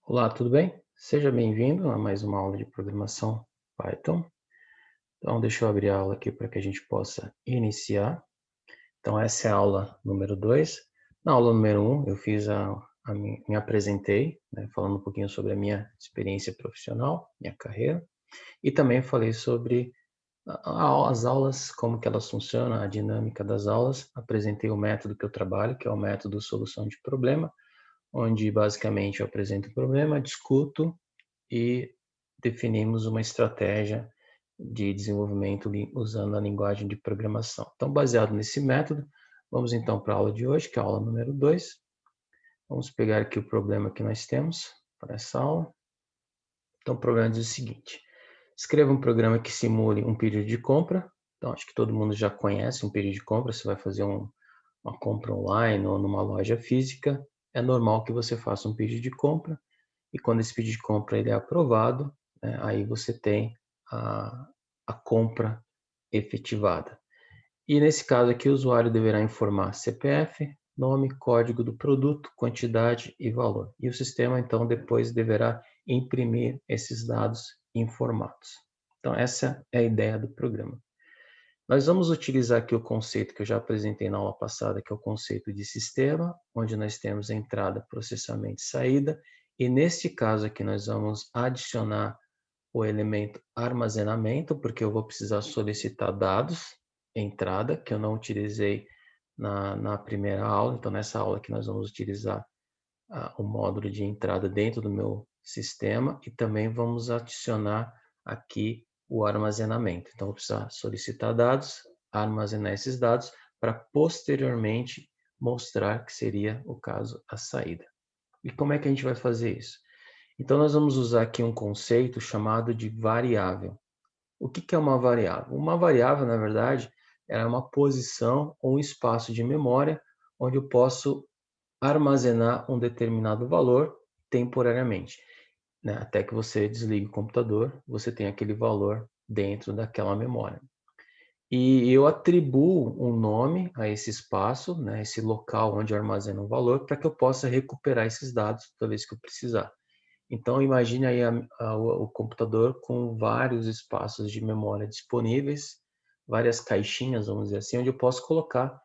Olá, tudo bem? Seja bem-vindo a mais uma aula de programação Python. Então, deixa eu abrir a aula aqui para que a gente possa iniciar. Então, essa é a aula número 2. Na aula número 1, eu me apresentei, né, falando um pouquinho sobre a minha experiência profissional, minha carreira, e também falei sobre as aulas, como que elas funcionam, a dinâmica das aulas. Apresentei o método que eu trabalho, que é o método solução de problema, onde basicamente eu apresento o problema, discuto e definimos uma estratégia de desenvolvimento usando a linguagem de programação. Então, baseado nesse método, vamos então para a aula de hoje, que é a aula número 2. Vamos pegar aqui o problema que nós temos para essa aula. Então, o problema diz o seguinte: escreva um programa que simule um pedido de compra. Então, acho que todo mundo já conhece um pedido de compra. Você vai fazer uma compra online ou numa loja física. É normal que você faça um pedido de compra e quando esse pedido de compra ele é aprovado, né, aí você tem a, a compra efetivada. E nesse caso aqui, o usuário deverá informar CPF, nome, código do produto, quantidade e valor. E o sistema, então, depois deverá imprimir esses dados informados. Então, essa é a ideia do programa. Nós vamos utilizar aqui o conceito que eu já apresentei na aula passada, que é o conceito de sistema, onde nós temos a entrada, processamento e saída. E neste caso aqui, nós vamos adicionar o elemento armazenamento, porque eu vou precisar solicitar dados, entrada, que eu não utilizei na primeira aula. Então, nessa aula aqui, nós vamos utilizar o módulo de entrada dentro do meu sistema e também vamos adicionar aqui o armazenamento. Então, vou precisar solicitar dados, armazenar esses dados para posteriormente mostrar que seria o caso a saída. E como é que a gente vai fazer isso? Então, nós vamos usar aqui um conceito chamado de variável. O que é uma variável? Uma variável, na verdade, é uma posição ou um espaço de memória onde eu posso armazenar um determinado valor temporariamente, né? Até que você desligue o computador, você tem aquele valor dentro daquela memória. E eu atribuo um nome a esse espaço, né, esse local onde eu armazeno o valor, para que eu possa recuperar esses dados toda vez que eu precisar. Então, imagine aí o computador com vários espaços de memória disponíveis, várias caixinhas, vamos dizer assim, onde eu posso colocar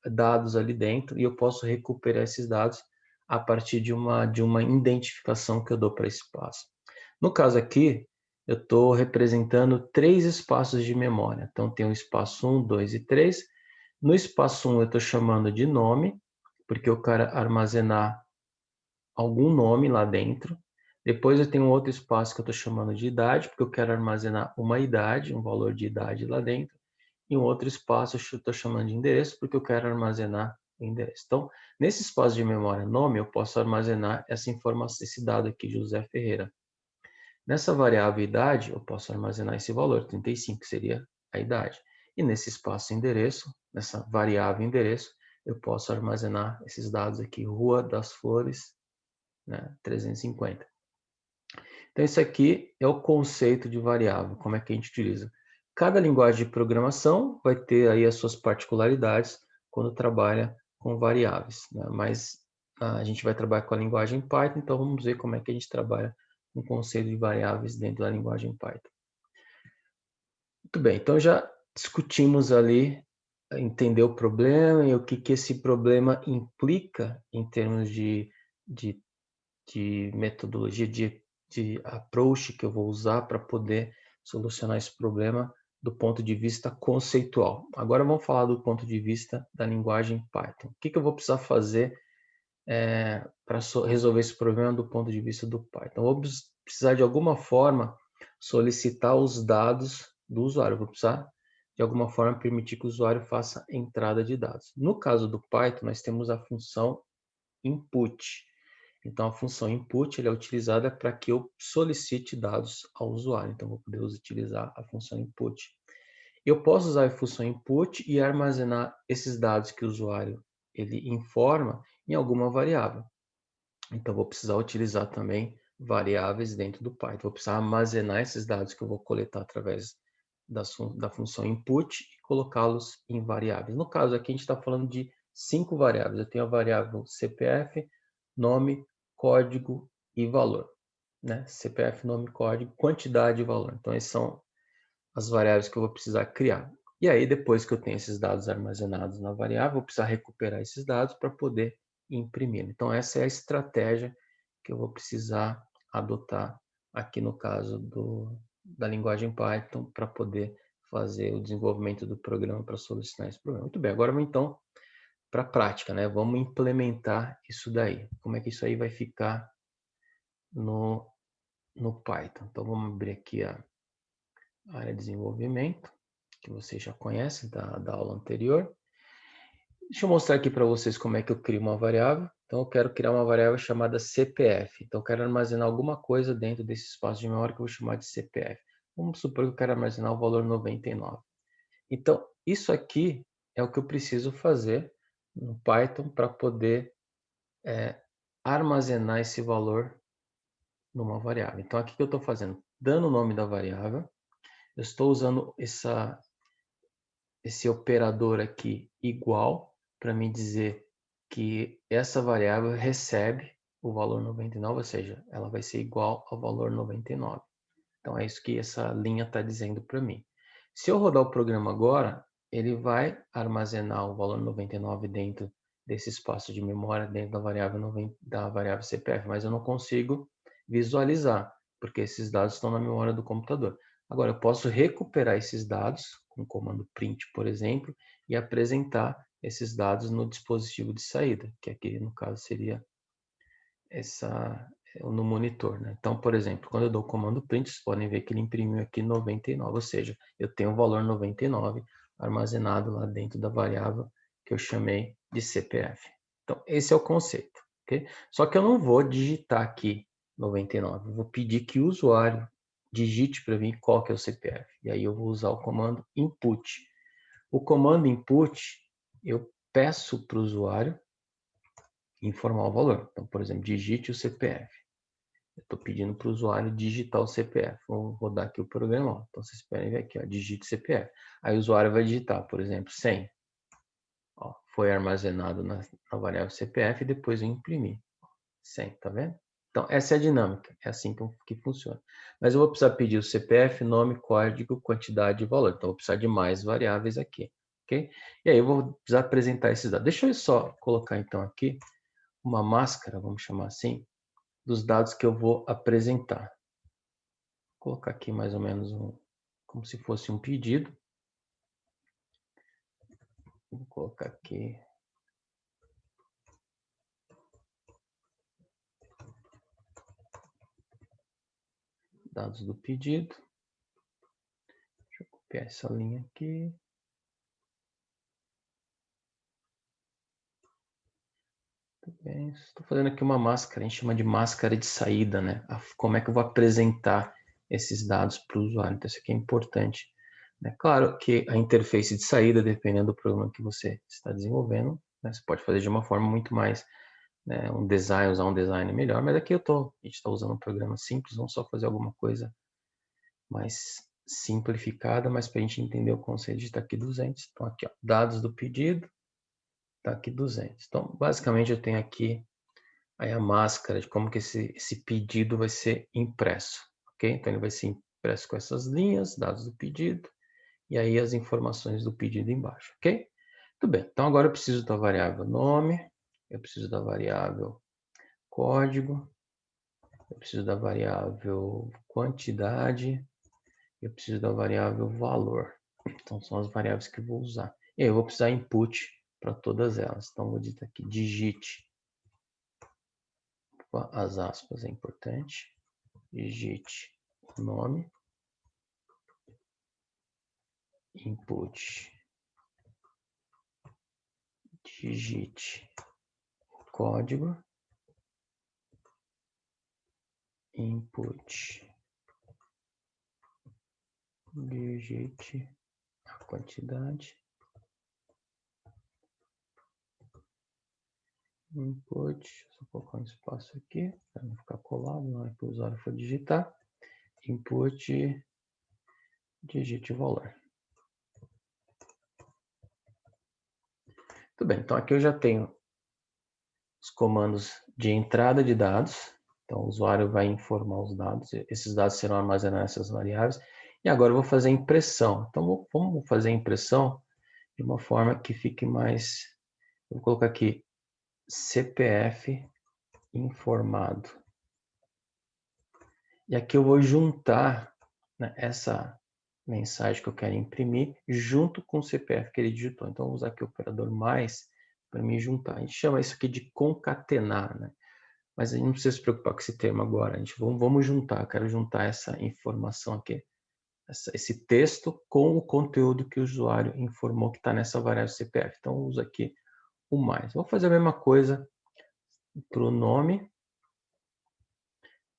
dados ali dentro e eu posso recuperar esses dados a partir de uma identificação que eu dou para esse espaço. No caso aqui, eu estou representando 3 espaços de memória. Então, tem o espaço 1, 2 e 3. No espaço 1, eu estou chamando de nome, porque eu quero armazenar algum nome lá dentro. Depois eu tenho um outro espaço que eu estou chamando de idade, porque eu quero armazenar uma idade, um valor de idade lá dentro. E um outro espaço eu estou chamando de endereço, porque eu quero armazenar o endereço. Então, nesse espaço de memória nome, eu posso armazenar essa informação, esse dado aqui de José Ferreira. Nessa variável idade, eu posso armazenar esse valor, 35, que seria a idade. E nesse espaço endereço, nessa variável endereço, eu posso armazenar esses dados aqui, Rua das Flores, né, 350. Então, isso aqui é o conceito de variável, como é que a gente utiliza. Cada linguagem de programação vai ter aí as suas particularidades quando trabalha com variáveis, né? Mas a gente vai trabalhar com a linguagem Python, então vamos ver como é que a gente trabalha com o conceito de variáveis dentro da linguagem Python. Muito bem, então já discutimos ali, entender o problema e o que esse problema implica em termos de metodologia, de approach que eu vou usar para poder solucionar esse problema do ponto de vista conceitual. Agora vamos falar do ponto de vista da linguagem Python. O que eu vou precisar fazer para resolver esse problema do ponto de vista do Python? Eu vou precisar de alguma forma solicitar os dados do usuário. Eu vou precisar de alguma forma permitir que o usuário faça entrada de dados. No caso do Python, nós temos a função input. Então, a função input é utilizada para que eu solicite dados ao usuário. Então, vou poder utilizar a função input. Eu posso usar a função input e armazenar esses dados que o usuário ele informa em alguma variável. Então, vou precisar utilizar também variáveis dentro do Python. Vou precisar armazenar esses dados que eu vou coletar através da função input e colocá-los em variáveis. No caso aqui, a gente está falando de 5 variáveis. Eu tenho a variável CPF, nome, código e valor, né? CPF, nome, código, quantidade e valor. Então, essas são as variáveis que eu vou precisar criar. E aí, depois que eu tenho esses dados armazenados na variável, eu vou precisar recuperar esses dados para poder imprimir. Então, essa é a estratégia que eu vou precisar adotar aqui no caso da linguagem Python para poder fazer o desenvolvimento do programa para solucionar esse problema. Muito bem, agora vamos então para a prática, né? Vamos implementar isso daí. Como é que isso aí vai ficar no Python? Então, vamos abrir aqui a área de desenvolvimento, que vocês já conhecem da aula anterior. Deixa eu mostrar aqui para vocês como é que eu crio uma variável. Então, eu quero criar uma variável chamada CPF. Então, eu quero armazenar alguma coisa dentro desse espaço de memória que eu vou chamar de CPF. Vamos supor que eu quero armazenar o valor 99. Então, isso aqui é o que eu preciso fazer no Python para poder armazenar esse valor numa variável. Então, aqui que eu estou fazendo? Dando o nome da variável, eu estou usando esse operador aqui igual para me dizer que essa variável recebe o valor 99, ou seja, ela vai ser igual ao valor 99. Então, é isso que essa linha está dizendo para mim. Se eu rodar o programa agora, ele vai armazenar o valor 99 dentro desse espaço de memória, dentro da variável CPF, mas eu não consigo visualizar, porque esses dados estão na memória do computador. Agora, eu posso recuperar esses dados com o comando print, por exemplo, e apresentar esses dados no dispositivo de saída, que aqui, no caso, seria no monitor, né? Então, por exemplo, quando eu dou o comando print, vocês podem ver que ele imprimiu aqui 99, ou seja, eu tenho o valor 99 armazenado lá dentro da variável que eu chamei de CPF. Então, esse é o conceito, ok? Só que eu não vou digitar aqui 99, eu vou pedir que o usuário digite para mim qual que é o CPF. E aí eu vou usar o comando input. O comando input, eu peço para o usuário informar o valor. Então, por exemplo, digite o CPF. Eu estou pedindo para o usuário digitar o CPF. Vou rodar aqui o programa. Ó. Então, vocês esperem ver aqui, ó, digite o CPF. Aí o usuário vai digitar, por exemplo, 100. Ó, foi armazenado na variável CPF e depois eu imprimi. 100, tá vendo? Então, essa é a dinâmica. É assim que funciona. Mas eu vou precisar pedir o CPF, nome, código, quantidade e valor. Então, eu vou precisar de mais variáveis aqui. Ok? E aí eu vou precisar apresentar esses dados. Deixa eu só colocar, então, aqui uma máscara, vamos chamar assim, dos dados que eu vou apresentar. Vou colocar aqui mais ou menos como se fosse um pedido. Vou colocar aqui. Dados do pedido. Deixa eu copiar essa linha aqui. Muito bem. Estou fazendo aqui uma máscara, a gente chama de máscara de saída, né? Como é que eu vou apresentar esses dados para o usuário. Então, isso aqui é importante. É claro que a interface de saída, dependendo do programa que você está desenvolvendo, né, você pode fazer de uma forma muito mais, né, usar um design melhor, mas aqui a gente está usando um programa simples, vamos só fazer alguma coisa mais simplificada, mas para a gente entender o conceito de está aqui 200. Então, aqui, ó, dados do pedido, está aqui 200. Então, basicamente, eu tenho aqui aí a máscara de como que esse pedido vai ser impresso, ok? Então, ele vai ser impresso com essas linhas, dados do pedido, e aí as informações do pedido embaixo, ok? Tudo bem. Então, agora eu preciso da variável nome, eu preciso da variável código, eu preciso da variável quantidade, eu preciso da variável valor. Então, são as variáveis que eu vou usar. E aí, eu vou precisar input para todas elas. Então, vou digitar aqui, digite. As aspas é importante. Digite o nome. Input. Digite o código. Input. Digite a quantidade. Input, só colocar um espaço aqui, para não ficar colado na hora que o usuário for digitar. Input, digite o valor. Tudo bem, então aqui eu já tenho os comandos de entrada de dados, Então, o usuário vai informar os dados, esses dados serão armazenados nessas variáveis. E agora eu vou fazer a impressão. Então, vamos fazer a impressão de uma forma que fique mais... Vou colocar aqui CPF informado. E aqui eu vou juntar, né, essa mensagem que eu quero imprimir junto com o CPF que ele digitou. Então, eu vou usar aqui o operador mais para me juntar. A gente chama isso aqui de concatenar, né? Mas a gente não precisa se preocupar com esse termo agora. Vamos juntar. Eu quero juntar essa informação aqui, esse texto com o conteúdo que o usuário informou que está nessa variável CPF. Então, eu uso aqui o mais. Vou fazer a mesma coisa para o nome,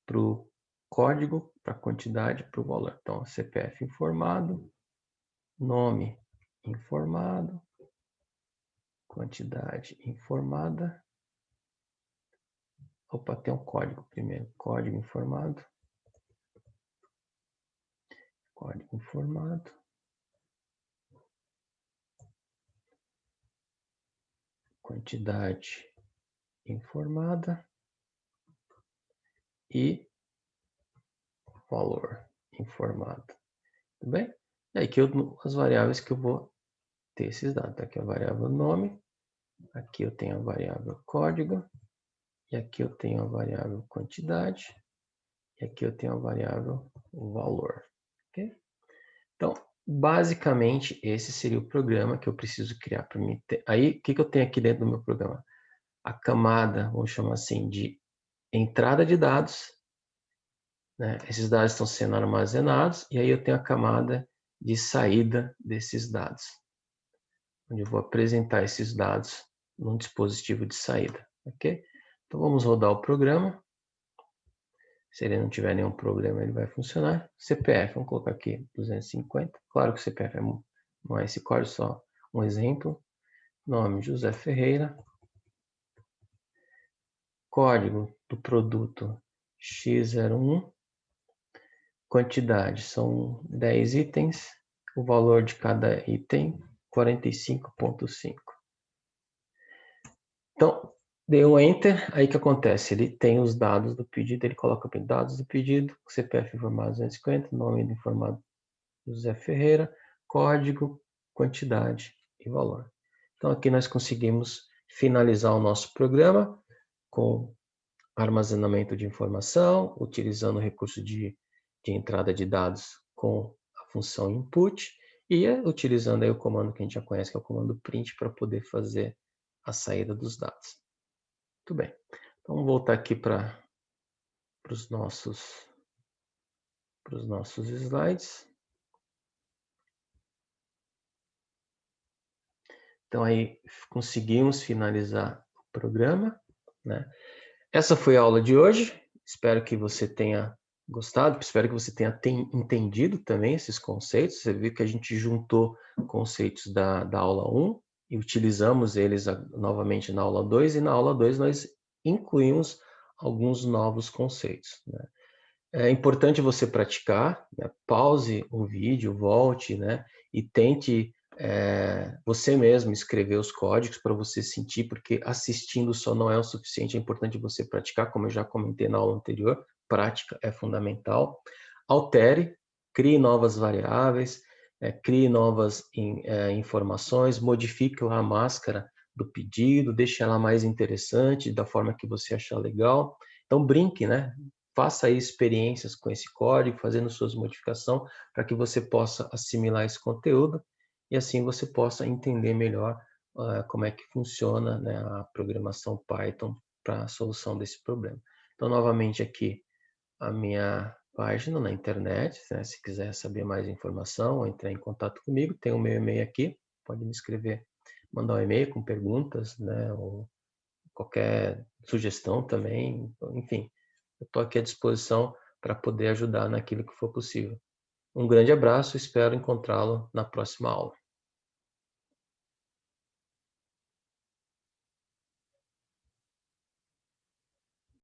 para o código, para a quantidade, para o valor. Então, CPF informado, nome informado, quantidade informada. Opa, tem um código primeiro. Código informado. Código informado. Quantidade informada. E valor informado. Tudo bem? E aqui as variáveis que eu vou ter esses dados. Aqui a variável nome. Aqui eu tenho a variável código. E aqui eu tenho a variável quantidade. E aqui eu tenho a variável valor. Okay? Então, basicamente, esse seria o programa que eu preciso criar para mim ter. Aí, o que eu tenho aqui dentro do meu programa? A camada, vamos chamar assim, de entrada de dados. Né? Esses dados estão sendo armazenados. E aí eu tenho a camada de saída desses dados. Onde eu vou apresentar esses dados num dispositivo de saída. Ok? Então, vamos rodar o programa. Se ele não tiver nenhum problema, ele vai funcionar. CPF, vamos colocar aqui 250. Claro que o CPF não é esse código, só um exemplo. Nome, José Ferreira. Código do produto X01. Quantidade, são 10 itens. O valor de cada item, 45,5. Então, dei um Enter, aí o que acontece? Ele tem os dados do pedido, ele coloca dados do pedido, CPF informado 250, nome informado José Ferreira, código, quantidade e valor. Então, aqui nós conseguimos finalizar o nosso programa com armazenamento de informação, utilizando o recurso de entrada de dados com a função input e utilizando aí o comando que a gente já conhece, que é o comando print, para poder fazer a saída dos dados. Muito bem. Então, vamos voltar aqui para os nossos slides. Então, aí conseguimos finalizar o programa, né? Essa foi a aula de hoje. Espero que você tenha gostado, espero que você tenha entendido também esses conceitos. Você viu que a gente juntou conceitos da aula 1 e utilizamos eles novamente na aula 2, e na aula 2 nós incluímos alguns novos conceitos, né? É importante você praticar, né? Pause o vídeo, volte, né? E tente você mesmo escrever os códigos para você sentir, porque assistindo só não é o suficiente, é importante você praticar, como eu já comentei na aula anterior, prática é fundamental. Altere, crie novas variáveis, crie novas informações, modifique lá a máscara do pedido, deixe ela mais interessante, da forma que você achar legal. Então brinque, né? Faça aí experiências com esse código, fazendo suas modificações, para que você possa assimilar esse conteúdo e assim você possa entender melhor como é que funciona, né, a programação Python para a solução desse problema. Então, novamente aqui a minha página na internet, né, se quiser saber mais informação ou entrar em contato comigo, tem o meu e-mail aqui, pode me escrever, mandar um e-mail com perguntas, né, ou qualquer sugestão também, enfim, eu estou aqui à disposição para poder ajudar naquilo que for possível. Um grande abraço, espero encontrá-lo na próxima aula.